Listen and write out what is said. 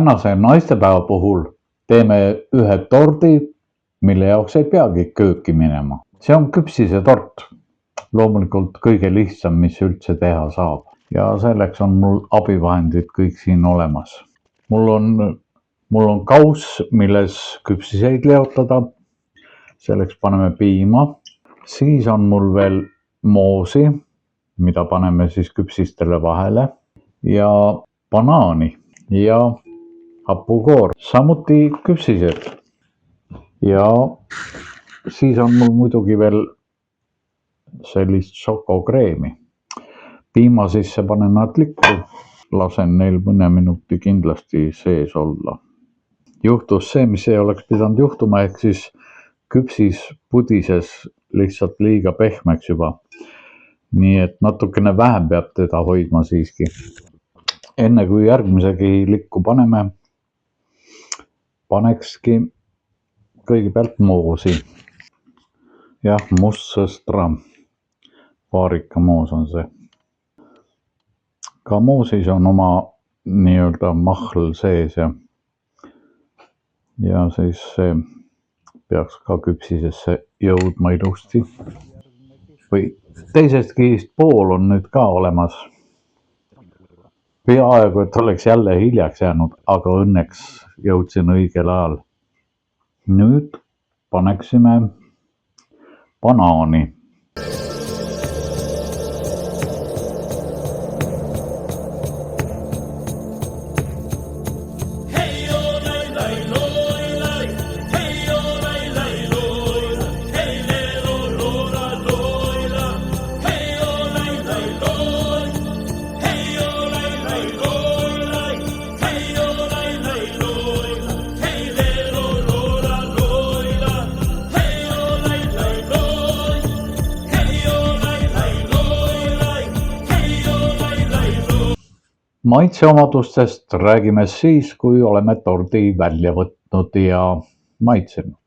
tänase naistepäeva puhul teeme ühe tordi, mille jaoks ei peagi kööki minema. See on küpsisetort. Loomulikult kõige lihtsam, mis üldse teha saab. Ja selleks on mul abivahendid kõik siin olemas. Mul on kauss, milles küpsiseid leotada. Selleks paneme piima. Siis on mul veel moosi, mida paneme siis küpsistele vahele. Ja banaani ja hapukoor. Samuti küpsised. Ja siis on mul muidugi veel sellist šokokreemi. Piima sisse panen nad likku. Lasen neil mõne minuti kindlasti sees olla. Juhtus see, mis ei oleks pidanud juhtuma, ehk siis küpsis pudises lihtsalt liiga pehmeks juba. Nii et natukene vähem peab teda hoidma siiski. Enne kui järgmisegi likku paneme, panekski kõigepealt moosi. Jah, mustsõstra. Vaarikamoos on see. Ka moosis on oma nii-öelda mahl sees ja siis see peaks ka küpsisesse jõudma ilusti. Või teisest kihist pool on nüüd ka olemas. Peaaegu, et oleks jälle hiljaks jäänud, aga õnneks jõudsin õigel ajal. Nüüd paneksime banaani. Maitseomadustest räägime siis, kui oleme tordi välja võtnud ja maitsenud.